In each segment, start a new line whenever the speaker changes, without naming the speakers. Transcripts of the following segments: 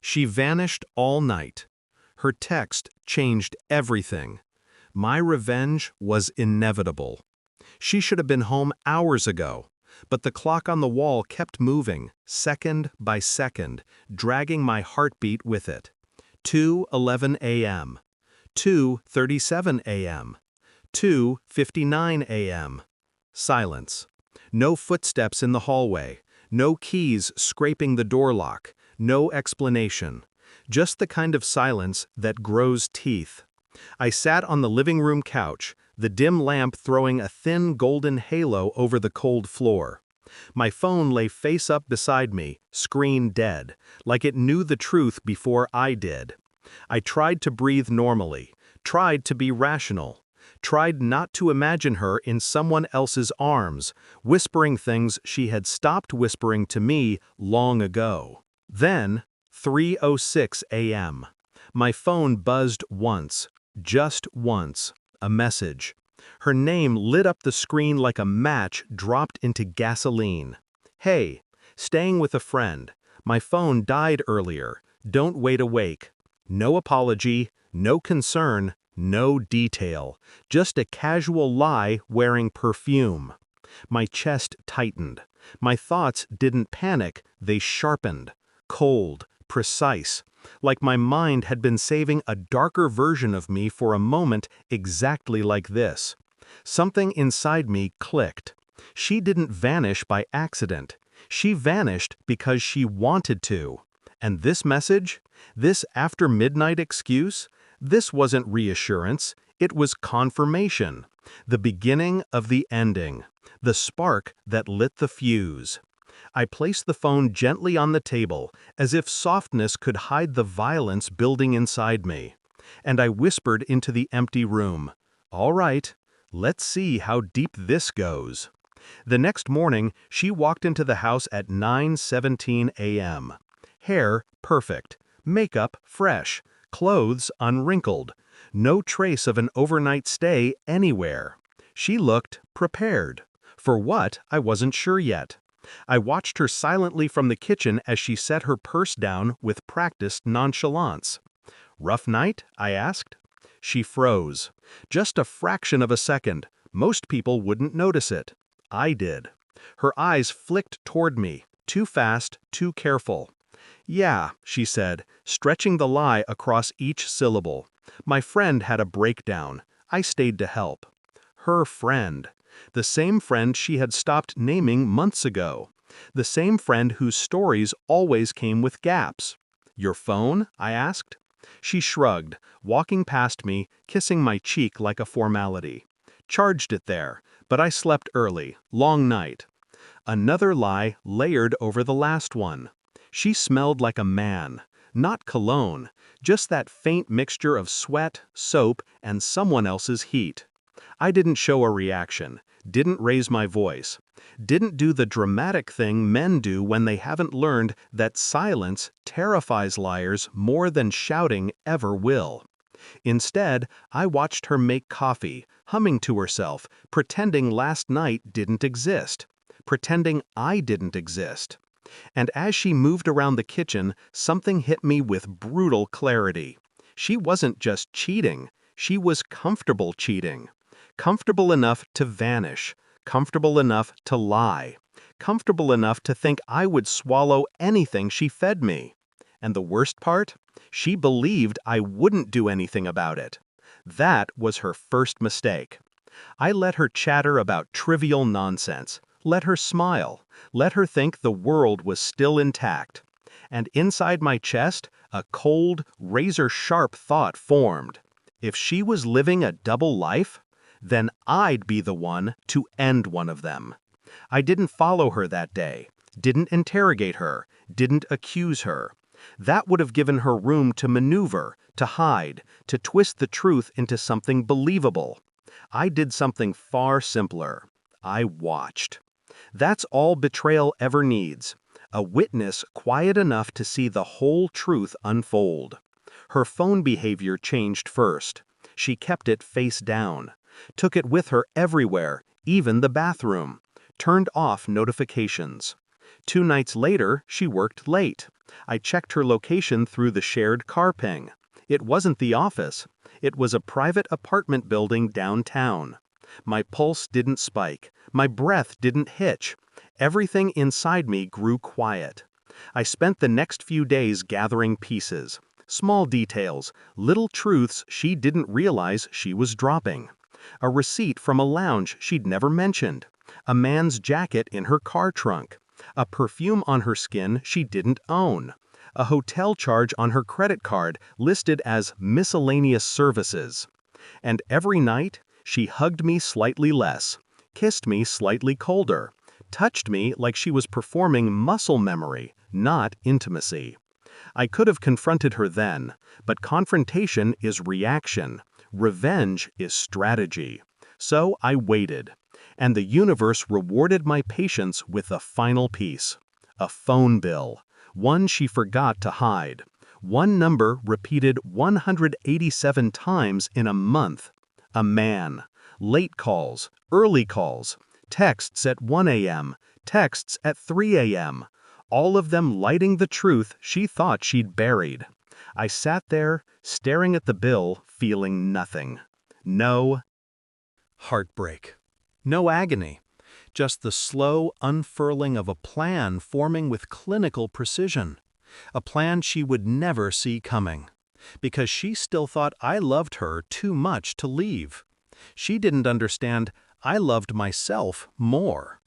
She vanished all night. Her text changed everything. My revenge was inevitable. She should have been home hours ago, but the clock on the wall kept moving, second by second, dragging my heartbeat with it. 2:11 a.m. 2:37 a.m. 2:59 a.m. Silence. No footsteps in the hallway, no keys scraping the door lock, no explanation. Just the kind of silence that grows teeth. I sat on the living room couch, the dim lamp throwing a thin golden halo over the cold floor. My phone lay face up beside me, screen dead, like it knew the truth before I did. I tried to breathe normally, tried to be rational, tried not to imagine her in someone else's arms, whispering things she had stopped whispering to me long ago. Then, 3:06 a.m. My phone buzzed once, just once, a message. Her name lit up the screen like a match dropped into gasoline. Hey, staying with a friend. My phone died earlier. Don't wait awake. No apology, no concern, no detail. Just a casual lie wearing perfume. My chest tightened. My thoughts didn't panic, they sharpened. Cold, precise. Like my mind had been saving a darker version of me for a moment exactly like this. Something inside me clicked. She didn't vanish by accident. She vanished because she wanted to. And this message? This after midnight excuse? This wasn't reassurance. It was confirmation. The beginning of the ending. The spark that lit the fuse. I placed the phone gently on the table, as if softness could hide the violence building inside me. And I whispered into the empty room, "All right, let's see how deep this goes." The next morning, she walked into the house at 9:17 a.m. Hair perfect, makeup fresh, clothes unwrinkled, no trace of an overnight stay anywhere. She looked prepared. For what, I wasn't sure yet. I watched her silently from the kitchen as she set her purse down with practiced nonchalance. "Rough night?" I asked. She froze. Just a fraction of a second. Most people wouldn't notice it. I did. Her eyes flicked toward me, too fast, too careful. "Yeah," she said, stretching the lie across each syllable. "My friend had a breakdown. I stayed to help." Her friend. The same friend she had stopped naming months ago. The same friend whose stories always came with gaps. "Your phone?" I asked. She shrugged, walking past me, kissing my cheek like a formality. "Charged it there, but I slept early, long night." Another lie layered over the last one. She smelled like a man. Not cologne, just that faint mixture of sweat, soap, and someone else's heat. I didn't show a reaction, didn't raise my voice, didn't do the dramatic thing men do when they haven't learned that silence terrifies liars more than shouting ever will. Instead, I watched her make coffee, humming to herself, pretending last night didn't exist, pretending I didn't exist. And as she moved around the kitchen, something hit me with brutal clarity. She wasn't just cheating, she was comfortable cheating. Comfortable enough to vanish, comfortable enough to lie, comfortable enough to think I would swallow anything she fed me. And the worst part? She believed I wouldn't do anything about it. That was her first mistake. I let her chatter about trivial nonsense, let her smile, let her think the world was still intact. And inside my chest, a cold, razor-sharp thought formed. If she was living a double life, then I'd be the one to end one of them. I didn't follow her that day, didn't interrogate her, didn't accuse her. That would have given her room to maneuver, to hide, to twist the truth into something believable. I did something far simpler. I watched. That's all betrayal ever needs. A witness quiet enough to see the whole truth unfold. Her phone behavior changed first. She kept it face down. Took it with her everywhere, even the bathroom. Turned off notifications. 2 nights later, she worked late. I checked her location through the shared car ping. It wasn't the office. It was a private apartment building downtown. My pulse didn't spike. My breath didn't hitch. Everything inside me grew quiet. I spent the next few days gathering pieces. Small details, little truths she didn't realize she was dropping. A receipt from a lounge she'd never mentioned. A man's jacket in her car trunk. A perfume on her skin she didn't own. A hotel charge on her credit card listed as miscellaneous services. And every night, she hugged me slightly less, kissed me slightly colder, touched me like she was performing muscle memory, not intimacy. I could have confronted her then, but confrontation is reaction. Revenge is strategy. So I waited, and the universe rewarded my patience with a final piece. A phone bill, one she forgot to hide. One number repeated 187 times in a month. A man. Late calls, early calls, texts at 1 a.m., texts at 3 a.m., all of them lighting the truth she thought she'd buried. I sat there, staring at the bill, feeling nothing. No heartbreak. No agony. Just the slow unfurling of a plan forming with clinical precision. A plan she would never see coming. Because she still thought I loved her too much to leave. She didn't understand I loved myself more.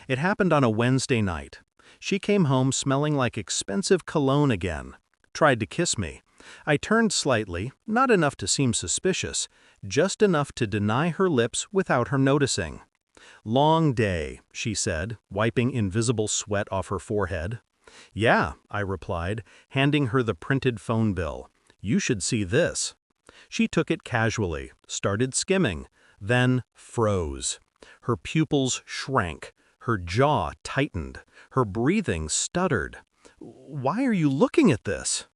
It happened on a Wednesday night. She came home smelling like expensive cologne again. Tried to kiss me. I turned slightly, not enough to seem suspicious, just enough to deny her lips without her noticing. "Long day," she said, wiping invisible sweat off her forehead. "Yeah," I replied, handing her the printed phone bill. "You should see this." She took it casually, started skimming, then froze. Her pupils shrank, her jaw tightened, her breathing stuttered. "Why are you looking at this?"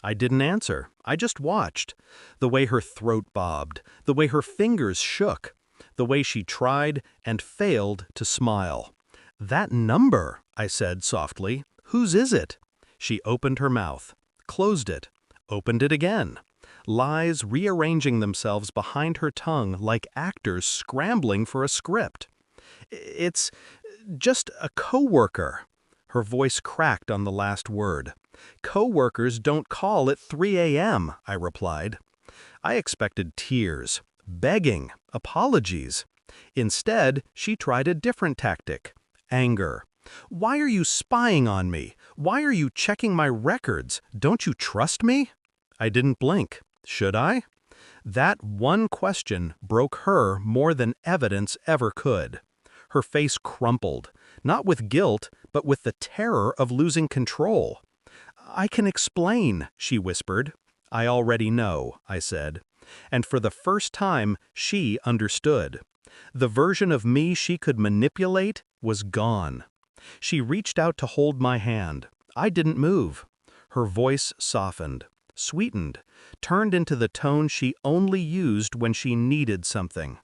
I didn't answer. I just watched. The way her throat bobbed, the way her fingers shook, the way she tried and failed to smile. "That number," I said softly. "Whose is it?" She opened her mouth, closed it, opened it again. Lies rearranging themselves behind her tongue like actors scrambling for a script. "It's just a coworker." Her voice cracked on the last word. "Coworkers don't call at 3 a.m., I replied. I expected tears, begging, apologies. Instead, she tried a different tactic. Anger. "Why are you spying on me? Why are you checking my records? Don't you trust me?" I didn't blink. Should I? That one question broke her more than evidence ever could. Her face crumpled, not with guilt, but with the terror of losing control. "I can explain," she whispered. "I already know," I said. And for the first time, she understood. The version of me she could manipulate was gone. She reached out to hold my hand. I didn't move. Her voice softened, sweetened, turned into the tone she only used when she needed something.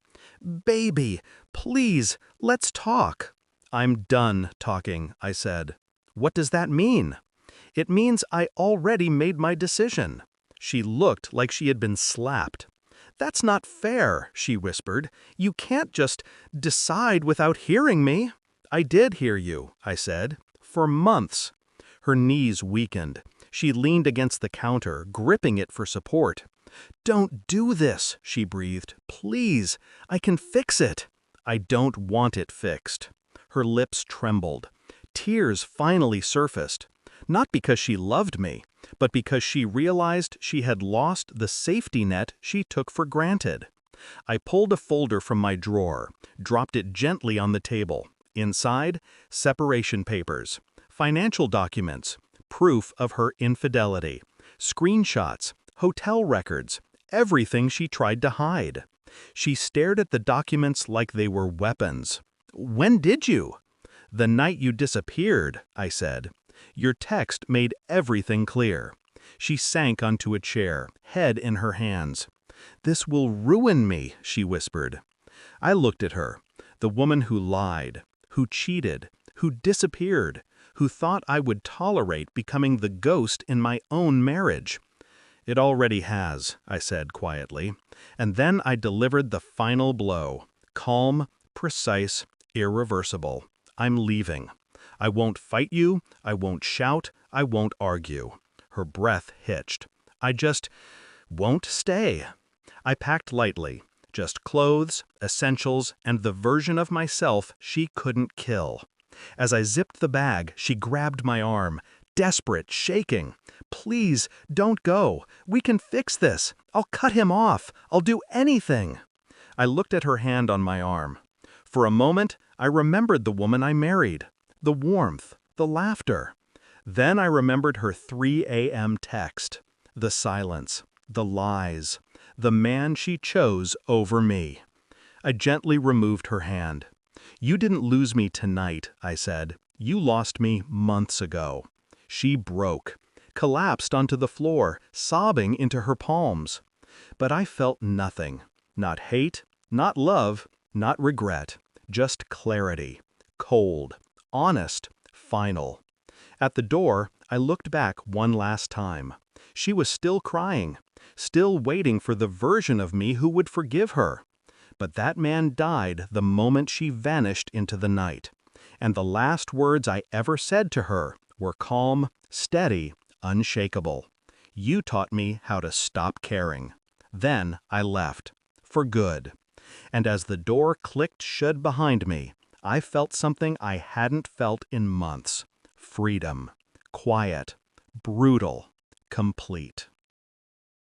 "Baby, please, let's talk." "I'm done talking," I said. "What does that mean?" "It means I already made my decision." She looked like she had been slapped. "That's not fair," she whispered. "You can't just decide without hearing me." "I did hear you," I said. "For months." Her knees weakened. She leaned against the counter, gripping it for support. "Don't do this," she breathed. "Please, I can fix it." "I don't want it fixed." Her lips trembled. Tears finally surfaced. Not because she loved me, but because she realized she had lost the safety net she took for granted. I pulled a folder from my drawer, dropped it gently on the table. Inside, separation papers, financial documents, proof of her infidelity, screenshots, hotel records, everything she tried to hide. She stared at the documents like they were weapons. "When did you?" "The night you disappeared," I said. Your text made everything clear. She sank onto a chair, head in her hands. "This will ruin me," she whispered. I looked at her, the woman who lied, who cheated, who disappeared, who thought I would tolerate becoming the ghost in my own marriage. It already has, I said quietly, and then I delivered the final blow. Calm, precise, irreversible. I'm leaving. I won't fight you, I won't shout, I won't argue. Her breath hitched. I just won't stay. I packed lightly, just clothes, essentials, and the version of myself she couldn't kill. As I zipped the bag, she grabbed my arm, desperate, shaking. "Please, don't go. We can fix this. I'll cut him off. I'll do anything." I looked at her hand on my arm. For a moment, I remembered the woman I married, the warmth, the laughter. Then I remembered her 3 a.m. text, the silence, the lies, the man she chose over me. I gently removed her hand. "You didn't lose me tonight," I said. "You lost me months ago." She broke, collapsed onto the floor, sobbing into her palms. But I felt nothing. Not hate, not love, not regret. Just clarity. Cold, honest, final. At the door, I looked back one last time. She was still crying, still waiting for the version of me who would forgive her. But that man died the moment she vanished into the night. And the last words I ever said to her were calm, steady, unshakable. "You taught me how to stop caring." Then I left. For good. And as the door clicked shut behind me, I felt something I hadn't felt in months. Freedom. Quiet. Brutal. Complete.